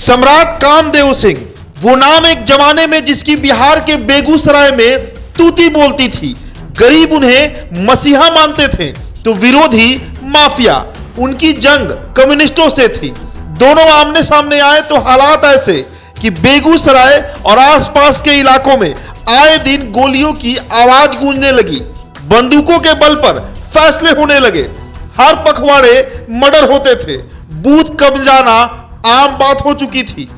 सम्राट कामदेव सिंह, वो नाम एक जमाने में जिसकी बिहार के बेगूसराय में तूती बोलती थी। गरीब उन्हें मसीहा मानते थे तो विरोधी माफिया। उनकी जंग कम्युनिस्टों से थी। दोनों आमने सामने आए तो हालात ऐसे कि बेगूसराय और आसपास के इलाकों में आए दिन गोलियों की आवाज गूंजने लगी। बंदूकों के बल पर फैसले होने लगे। हर पखवाड़े मर्डर होते थे। बूथ कब्जाना आम बात हो चुकी थी।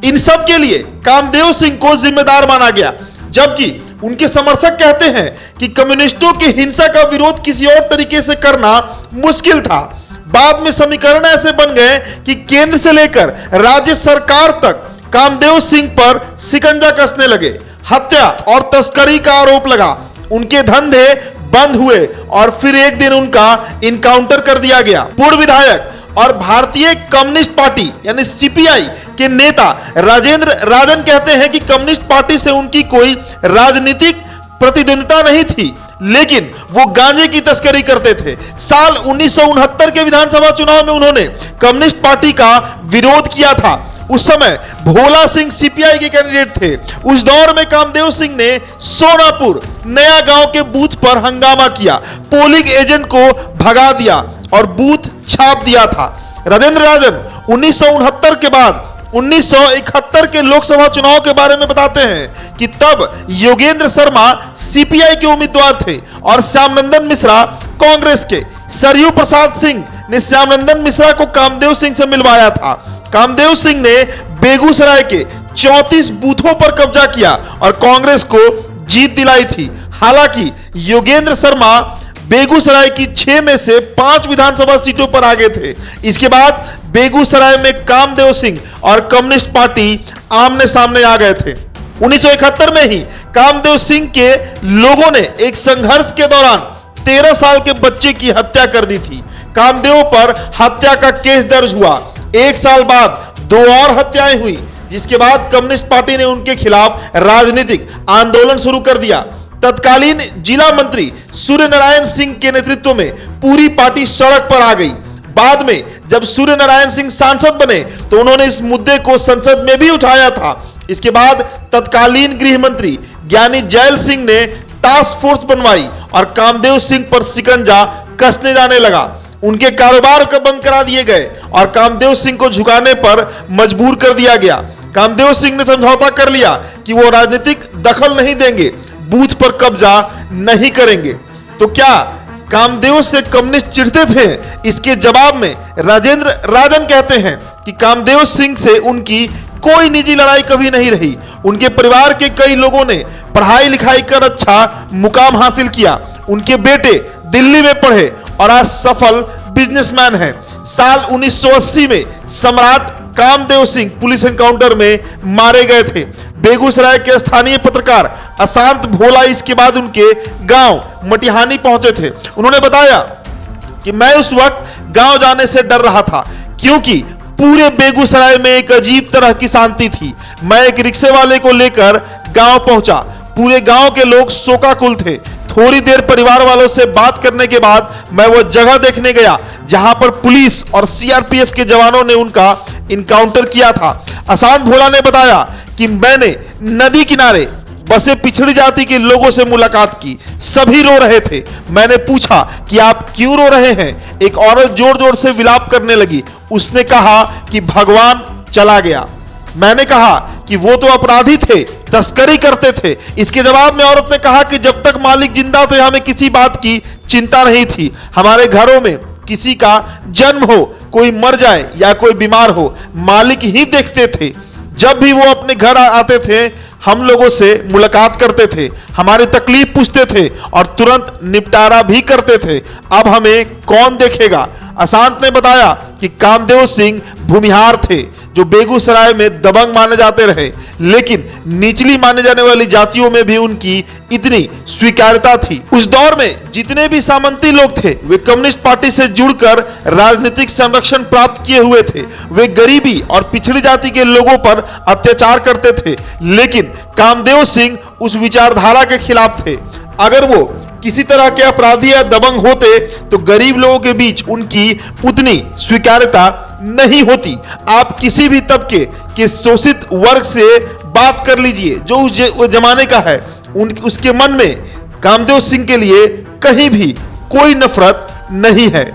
इन सब के लिए कामदेव सिंह को जिम्मेदार माना गया, जबकि उनके समर्थक कहते हैं कि कम्युनिस्टों की हिंसा का विरोध किसी और तरीके से करना मुश्किल था। बाद में समीकरण ऐसे बन गए कि केंद्र से लेकर राज्य सरकार तक कामदेव सिंह पर शिकंजा कसने लगे। हत्या और तस्करी का आरोप लगा। उनके धंधे बंद हुए और फिर एक दिन उनका इनकाउंटर कर दिया गया। पूर्व विधायक और भारतीय कम्युनिस्ट पार्टी यानी सीपीआई के नेता राजेंद्र राजन कहते हैं कि कम्युनिस्ट पार्टी से उनकी कोई राजनीतिक प्रतिद्वंदिता नहीं थी, लेकिन वो गांजे की तस्करी करते थे। साल 1969 के विधानसभा चुनाव में उन्होंने कम्युनिस्ट पार्टी का विरोध किया था। उस समय भोला सिंह सीपीआई के कैंडिडेट थे। उस दौर में कामदेव सिंह ने सोनापुर नया गांव के बूथ पर हंगामा किया, पोलिंग एजेंट को भगा दिया और बूथ छाप दिया था। राजेंद्र राजन 1969 के बाद 1971 के लोकसभा चुनाव के बारे में बताते हैं कि तब योगेंद्र शर्मा सीपीआई के उम्मीदवार थे और श्यामनंदन मिश्रा कांग्रेस के। सरयू प्रसाद सिंह ने श्यामनंदन मिश्रा को कामदेव सिंह से मिलवाया था। कामदेव सिंह ने बेगूसराय के 34 बूथों पर कब्जा किया और कांग्रेस को जीत दिलाई थी। हालांकि योगेंद्र शर्मा बेगूसराय की 6 में से 5 विधानसभा सीटों पर आगे थे। इसके बाद बेगूसराय में कामदेव सिंह और कम्युनिस्ट पार्टी आमने सामने आ गए थे। 1971 में ही कामदेव सिंह के लोगों ने एक संघर्ष के दौरान 13 साल के बच्चे की हत्या कर दी थी। कामदेव पर हत्या का केस दर्ज हुआ। 1 साल बाद 2 और हत्याएं हुई, जिसके बाद कम्युनिस्ट पार्टी ने उनके खिलाफ राजनीतिक आंदोलन शुरू कर दिया। तत्कालीन जिला मंत्री सूर्य नारायण सिंह के नेतृत्व में पूरी पार्टी सड़क पर आ गई। बाद में जब सूर्य नारायण सिंह सांसद बने तो उन्होंने इस मुद्दे को संसद में भी उठाया था। इसके बाद तत्कालीन गृह मंत्री ज्ञानी जैल सिंह ने टास्क फोर्स बनवाई और कामदेव सिंह पर शिकंजा कसने जाने लगा। उनके कारोबार को बंद करा दिए गए और कामदेव सिंह को झुकाने पर मजबूर कर दिया गया। कामदेव सिंह ने समझौता कर लिया कि वो राजनीतिक दखल नहीं देंगे, बूथ पर कब्जा नहीं करेंगे। तो क्या कामदेव से कम्युनिस्ट चिढ़ते थे? इसके जवाब में राजेंद्र राजन कहते हैं कि कामदेव सिंह से उनकी कोई निजी लड़ाई कभी नहीं रही। उनके परिवार के कई लोगों ने पढ़ाई लिखाई कर अच्छा मुकाम हासिल किया। उनके बेटे दिल्ली में पढ़े और आज सफल बिजनेसमैन हैं। साल 1980 में सम्राट कामदेव सिंह पुलिस एनकाउंटर में मारे गए थे। बेगूसराय के स्थानीय पत्रकार अशांत भोला इसके बाद उनके गांव मटिहानी पहुंचे थे। उन्होंने बताया कि मैं उस वक्त गांव जाने से डर रहा था, क्योंकि पूरे बेगूसराय में एक अजीब तरह की शांति थी। मैं एक रिक्शे वाले को लेकर गांव पहुंचा। पूरे गांव के लोग शोकाकुल थे। थोड़ी देर परिवार वालों से बात करने के बाद मैं वो जगह देखने गया जहां पर पुलिस और सीआरपीएफ के जवानों ने उनका इनकाउंटर किया था। अशांत भोला ने बताया कि मैंने नदी किनारे बसे पिछड़ी जाति के लोगों से मुलाकात की। सभी रो रहे थे। मैंने पूछा कि आप क्यों रो रहे हैं? एक औरत जोर जोर से विलाप करने लगी। उसने कहा कि भगवान चला गया। मैंने कहा कि वो तो अपराधी थे, तस्करी करते थे। इसके जवाब में औरत ने कहा कि जब तक मालिक जिंदा थे हमें किसी बात की चिंता नहीं थी। हमारे घरों में किसी का जन्म हो, कोई मर जाए या कोई बीमार हो, मालिक ही देखते थे। जब भी वो अपने घर आते थे हम लोगों से मुलाकात करते थे, हमारी तकलीफ पूछते थे और तुरंत निपटारा भी करते थे। अब हमें कौन देखेगा? अशांत ने बताया कि कामदेव सिंह भूमिहार थे जो बेगूसराय में दबंग माने जाते रहे, लेकिन निचली माने जाने वाली जातियों में भी उनकी इतनी स्वीकार्यता थी। उस दौर में जितने भी सामंती लोग थे वे कम्युनिस्ट पार्टी से जुड़कर राजनीतिक संरक्षण प्राप्त किए हुए थे। वे गरीबी और पिछड़ी जाति के लोगों पर अत्याचार करते थे, लेकिन कामदेव सिंह उस विचारधारा के खिलाफ थे। अगर वो किसी तरह के अपराधी या दबंग होते तो गरीब लोगों के बीच उनकी उतनी स्वीकार्यता नहीं होती। आप किसी भी तबके के शोषित वर्ग से बात कर लीजिए जो उस जमाने का है, उसके मन में कामदेव सिंह के लिए कहीं भी कोई नफरत नहीं है।